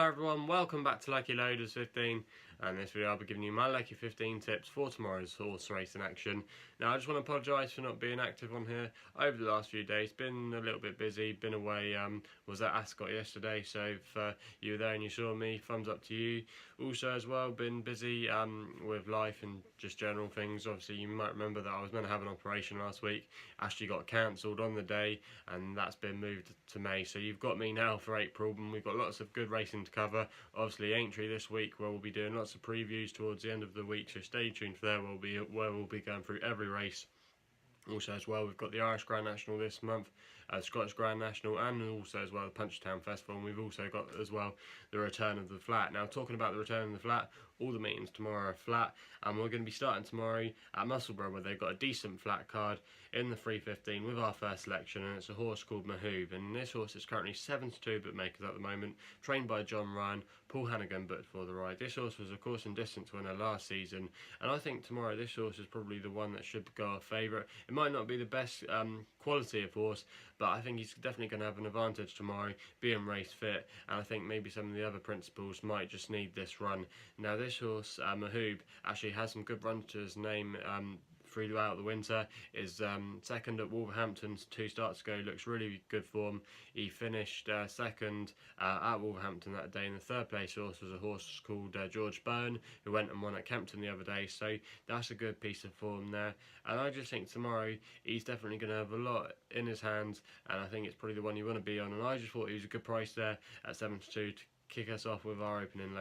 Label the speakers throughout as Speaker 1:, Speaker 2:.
Speaker 1: Hi everyone, welcome back to Lucky15, and this video I'll be giving you my Lucky15 tips for tomorrow's horse racing action. Now I just want to apologise for not being active on here over the last few days. Been a little bit busy, been away, was at Ascot yesterday, so if you were there and you saw me, thumbs up to you. Also as well, been busy with life and just general things. Obviously you might remember that I was meant to have an operation last week, actually got cancelled on the day, and that's been moved to May, so you've got me now for April, and we've got lots of good racing to cover. Obviously Aintree this week, where we'll be doing lots of previews towards the end of the week, so stay tuned for there. Where we'll be going through every race. Also as well, we've got the Irish Grand National this month, Scottish Grand National, and also as well the Punchestown Festival, and we've also got as well the return of the flat. Now talking about the return of the flat, all the meetings tomorrow are flat, and we're going to be starting tomorrow at Musselburgh, where they've got a decent flat card in the 315 with our first selection, and it's a horse called Merhoob, and this horse is currently 7-2 bookmakers at the moment, trained by John Ryan. Paul Hannigan booked for the ride. This horse was of course and distance winner last season, and I think tomorrow this horse is probably the one that should go a favourite. It might not be the best quality of horse, but I think he's definitely going to have an advantage tomorrow, being race fit, and I think maybe some of the other principals might just need this run. Now this horse, Merhoob, actually has some good runs to his name throughout the winter. Is second at Wolverhampton 2 starts ago, looks really good form. He finished second at Wolverhampton that day, and the third place horse was a horse called George Byrne, who went and won at Kempton the other day, so that's a good piece of form there. And I just think tomorrow he's definitely going to have a lot in his hands, and I think it's probably the one you want to be on, and I just thought he was a good price there at 7-2 to kick us off with our opening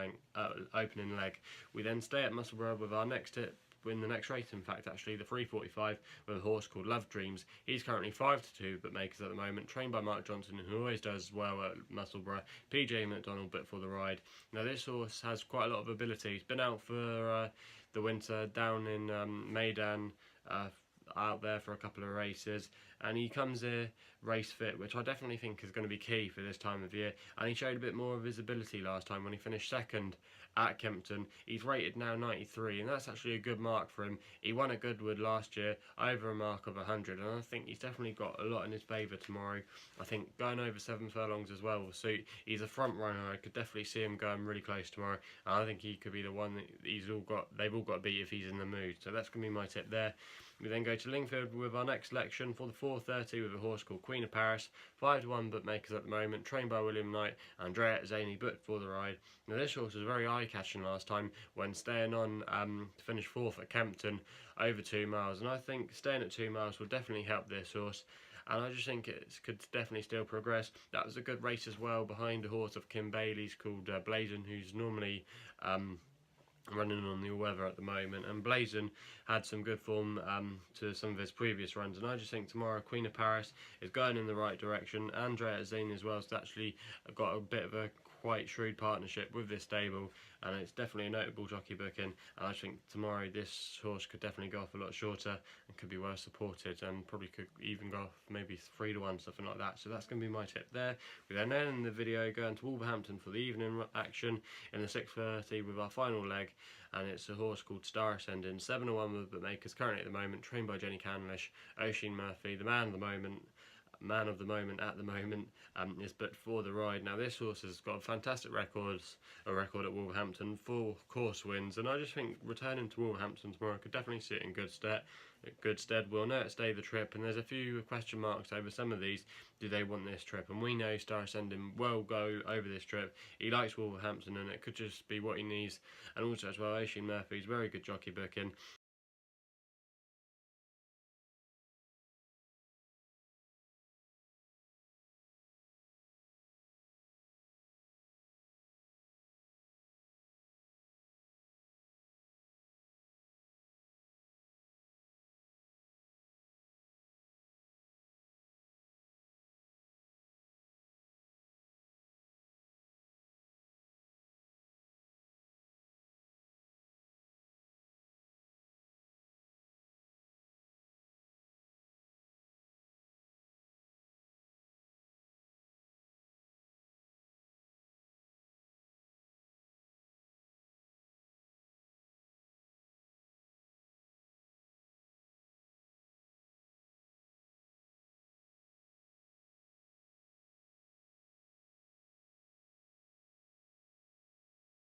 Speaker 1: leg. We then stay at Musselburgh with our next tip in the next race, in fact actually the 345, with a horse called Love Dreams. He's currently 5-2 bookmakers at the moment, trained by Mark Johnson, who always does well at Musselburgh. PJ McDonald booked for the ride. Now this horse has quite a lot of ability. He's been out for the winter down in Maidan, out there for a couple of races, and he comes here race fit, which I definitely think is going to be key for this time of year, and he showed a bit more of his ability last time when he finished second at Kempton. He's rated now 93, and that's actually a good mark for him. He won at Goodwood last year over a mark of 100, and I think he's definitely got a lot in his favour tomorrow. I think going over 7 furlongs as well will suit. He's a front runner. I could definitely see him going really close tomorrow, and I think he could be the one that they've all got to beat if he's in the mood. So that's going to be my tip there. We then go to Lingfield with our next selection for the 430 with a horse called Queen of Paris, 5-1 bookmakers at the moment, trained by William Knight. Andrea Zaney booked for the ride. Now this horse was very eye-catching last time when staying on to finish 4th at Kempton over 2 miles, and I think staying at 2 miles will definitely help this horse, and I just think it could definitely still progress. That was a good race as well behind a horse of Kim Bailey's called Blazon, who's normally running on the all-weather at the moment, and Blazon had some good form to some of his previous runs, and I just think tomorrow Queen of Paris is going in the right direction. Andrea Zane as well has actually got a bit of a quite shrewd partnership with this stable, and it's definitely a notable jockey booking, and I think tomorrow this horse could definitely go off a lot shorter and could be well supported, and probably could even go off maybe 3-1, something like that. So that's going to be my tip there. We then end the video going to Wolverhampton for the evening action in the 6:30 with our final leg, and it's a horse called Star Ascending, 7-1 with bookmakers currently at the moment, trained by Jenny Canlish. Oisin Murphy, the man of the moment at the moment, is booked for the ride. Now this horse has got a fantastic record at Wolverhampton, 4 course wins, and I just think returning to Wolverhampton tomorrow could definitely sit in good stead. We'll know it stay the trip, and there's a few question marks over some of these. Do they want this trip? And we know Star Ascending will go over this trip. He likes Wolverhampton, and it could just be what he needs. And also as well, Oisin Murphy's very good jockey booking,